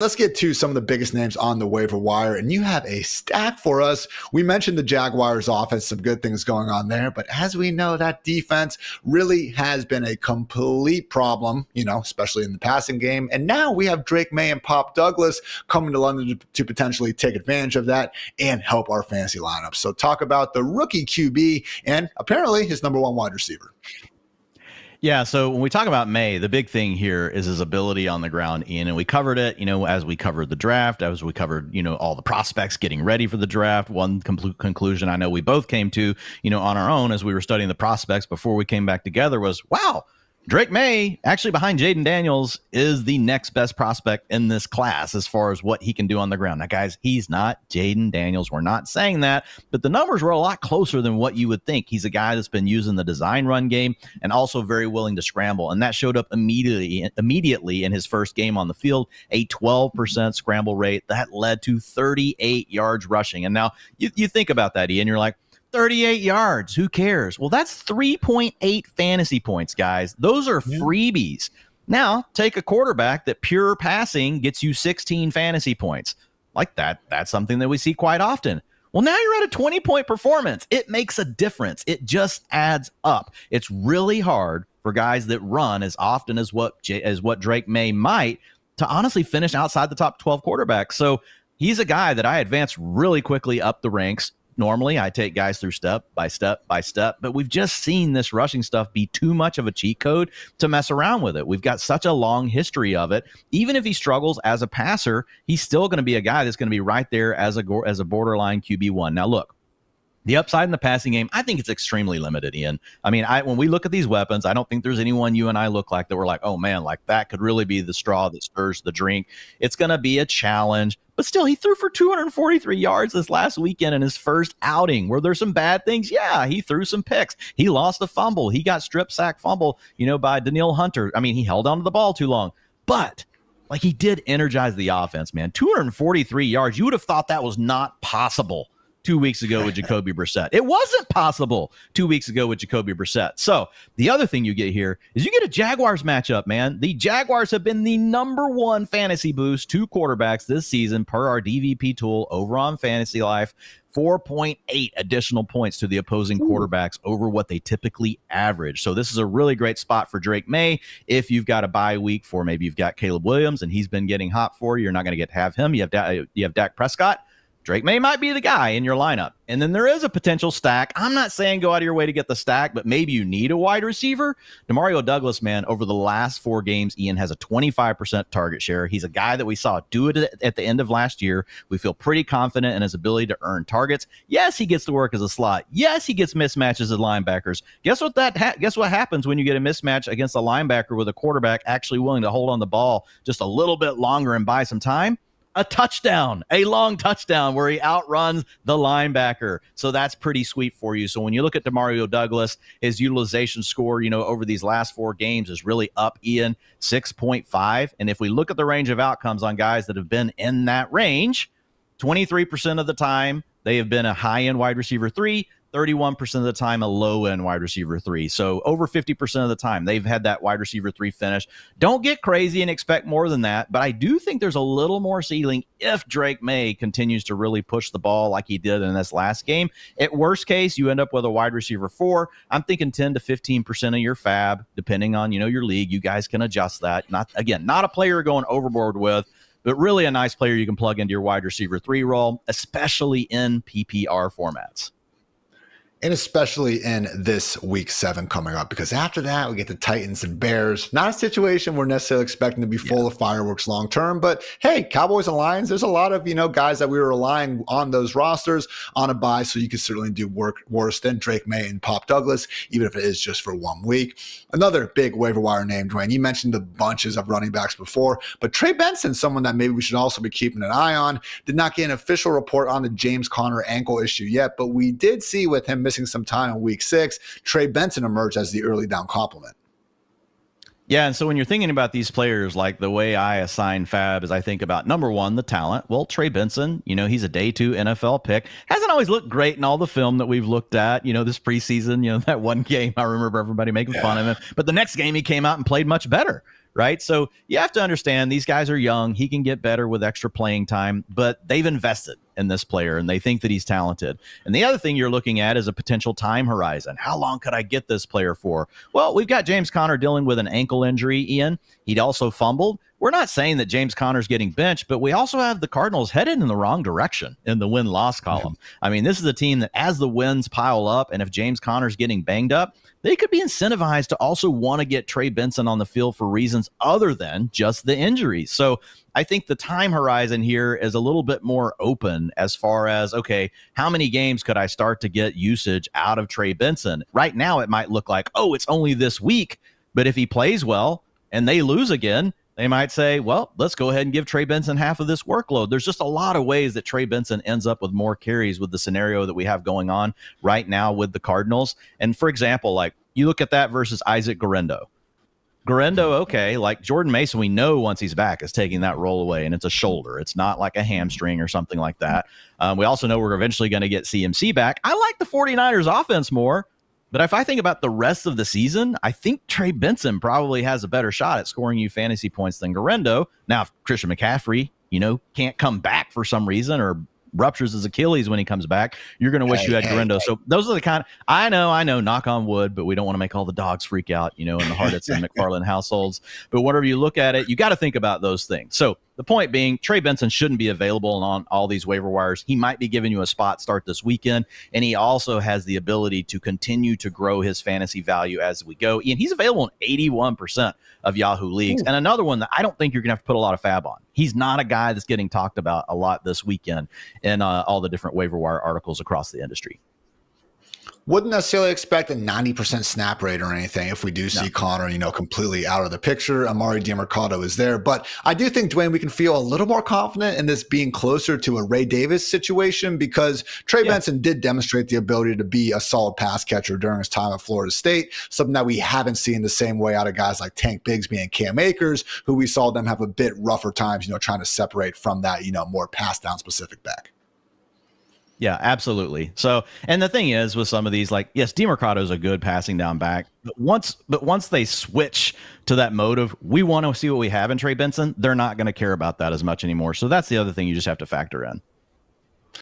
Let's get to some of the biggest names on the waiver wire, and you have a stack for us. We mentioned the Jaguars offense, some good things going on there, but as we know, that defense really has been a complete problem, especially in the passing game. And now we have Drake Maye and Pop Douglas coming to London to potentially take advantage of that and help our fantasy lineup. So talk about the rookie QB and apparently his number one wide receiver. Yeah, so when we talk about Maye, the big thing here is his ability on the ground, Ian, and we covered it, as we covered the draft, as we covered, all the prospects getting ready for the draft. One conclusion I know we both came to, on our own as we were studying the prospects before we came back together was, wow, Drake Maye, actually behind Jaden Daniels, is the next best prospect in this class as far as what he can do on the ground. Now, guys, he's not Jaden Daniels. We're not saying that, but the numbers were a lot closer than what you would think. He's a guy that's been using the design run game and also very willing to scramble, and that showed up immediately in his first game on the field, a 12% scramble rate. That led to 38 yards rushing. And now you think about that, Ian, you're like, 38 yards. Who cares? Well, that's 3.8 fantasy points, guys. Those are freebies. Now, take a quarterback that pure passing gets you 16 fantasy points. Like that. That's something that we see quite often. Well, now you're at a 20-point performance. It makes a difference. It just adds up. It's really hard for guys that run as often as what Drake Maye might to honestly finish outside the top 12 quarterbacks. So he's a guy that I advance really quickly up the ranks. Normally, I take guys through step by step by step, but we've just seen this rushing stuff be too much of a cheat code to mess around with it. We've got such a long history of it. Even if he struggles as a passer, he's still going to be a guy that's going to be right there as a borderline QB1. Now, look, the upside in the passing game, I think it's extremely limited, Ian. I mean, when we look at these weapons, I don't think there's anyone you and I look like that we're like, oh, man, like that could really be the straw that stirs the drink. It's going to be a challenge. But still, he threw for 243 yards this last weekend in his first outing. Were there some bad things? Yeah, he threw some picks. He lost a fumble. He got strip sack fumble, by Danielle Hunter. I mean, he held onto the ball too long. But he did energize the offense, man. 243 yards. You would have thought that was not possible 2 weeks ago with Jacoby Brissett. It wasn't possible 2 weeks ago with Jacoby Brissett. So the other thing you get here is you get a Jaguars matchup, man. The Jaguars have been the number one fantasy boost to quarterbacks this season per our DVP tool over on Fantasy Life. 4.8 additional points to the opposing quarterbacks over what they typically average. So this is a really great spot for Drake Maye. If you've got a bye week for maybe you've got Caleb Williams and he's been getting hot for you, you're not going to get to have him. You have Dak Prescott. Drake Maye might be the guy in your lineup. And then there is a potential stack. I'm not saying go out of your way to get the stack, but maybe you need a wide receiver. Demario Douglas, man, over the last 4 games, Ian has a 25% target share. He's a guy that we saw do it at the end of last year. We feel pretty confident in his ability to earn targets. Yes, he gets to work as a slot. Yes, he gets mismatches as linebackers. Guess what happens when you get a mismatch against a linebacker with a quarterback actually willing to hold on the ball just a little bit longer and buy some time? A touchdown, a long touchdown where he outruns the linebacker. So that's pretty sweet for you. So when you look at Demario Douglas, his utilization score, over these last 4 games is really up, Ian, 6.5. And if we look at the range of outcomes on guys that have been in that range, 23% of the time they have been a high-end wide receiver 3, 31% of the time a low-end wide receiver 3. So over 50% of the time they've had that wide receiver 3 finish. Don't get crazy and expect more than that, but I do think there's a little more ceiling if Drake Maye continues to really push the ball like he did in this last game. At worst case, you end up with a wide receiver 4. I'm thinking 10 to 15% of your fab, depending on, your league. You guys can adjust that. Not a player going overboard with, but really a nice player you can plug into your wide receiver 3 role, especially in PPR formats. And especially in this week 7 coming up, because after that, we get the Titans and Bears. Not a situation we're necessarily expecting to be full of fireworks long term, but hey, Cowboys and Lions, there's a lot of, guys that we were relying on those rosters on a bye, so you can certainly do worse than Drake Maye and Pop Douglas, even if it is just for 1 week. Another big waiver wire name, Dwayne, you mentioned the bunches of running backs before, but Trey Benson, someone that maybe we should also be keeping an eye on, did not get an official report on the James Conner ankle issue yet, but we did see with him missing some time in week 6, Trey Benson emerged as the early down complement. Yeah, and so when you're thinking about these players, like the way I assign fab is I think about, number one, the talent. Well, Trey Benson, he's a day 2 NFL pick. Hasn't always looked great in all the film that we've looked at, this preseason, that one game, I remember everybody making fun of him. But the next game he came out and played much better. right? So you have to understand these guys are young. He can get better with extra playing time, but they've invested in this player and they think that he's talented. And the other thing you're looking at is a potential time horizon. How long could I get this player for? Well, we've got James Conner dealing with an ankle injury, Ian. He'd also fumbled. We're not saying that James Conner's getting benched, but we also have the Cardinals headed in the wrong direction in the win-loss column. I mean, this is a team that as the wins pile up, and if James Conner's getting banged up, they could be incentivized to also want to get Trey Benson on the field for reasons other than just the injuries. So I think the time horizon here is a little bit more open as far as, okay, how many games could I start to get usage out of Trey Benson? Right now, it might look like, oh, it's only this week. But if he plays well and they lose again, they might say, well, let's go ahead and give Trey Benson half of this workload. There's just a lot of ways that Trey Benson ends up with more carries with the scenario that we have going on right now with the Cardinals. And for example, like you look at that versus Isaac Guerendo. Guerendo, okay, like Jordan Mason, we know once he's back is taking that role away, and it's a shoulder. It's not like a hamstring or something like that. We also know we're eventually going to get CMC back. I like the 49ers offense more. But if I think about the rest of the season, I think Trey Benson probably has a better shot at scoring you fantasy points than Guerendo. Now, if Christian McCaffrey, can't come back for some reason or ruptures his Achilles when he comes back, you're going to wish you had Guerendo. So those are the kind of, I know, knock on wood, but we don't want to make all the dogs freak out, in the Hartitz and McFarland households. But whenever you look at it, you got to think about those things. So the point being, Trey Benson shouldn't be available on all these waiver wires. He might be giving you a spot start this weekend, and he also has the ability to continue to grow his fantasy value as we go. Ian, he's available in 81% of Yahoo leagues. Ooh. And another one that I don't think you're going to have to put a lot of fab on. He's not a guy that's getting talked about a lot this weekend in all the different waiver wire articles across the industry. Wouldn't necessarily expect a 90% snap rate or anything if we do see Connor, completely out of the picture. Amari DiMercato is there. But I do think, Dwayne, we can feel a little more confident in this being closer to a Ray Davis situation because Trey Benson did demonstrate the ability to be a solid pass catcher during his time at Florida State, something that we haven't seen the same way out of guys like Tank Bigsby and Cam Akers, who we saw them have a bit rougher times, trying to separate from that, more pass down specific back. Yeah, absolutely. So, and the thing is with some of these, like, yes, DiMercato is a good passing down back, but once they switch to that mode of we want to see what we have in Trey Benson, they're not going to care about that as much anymore. So that's the other thing you just have to factor in.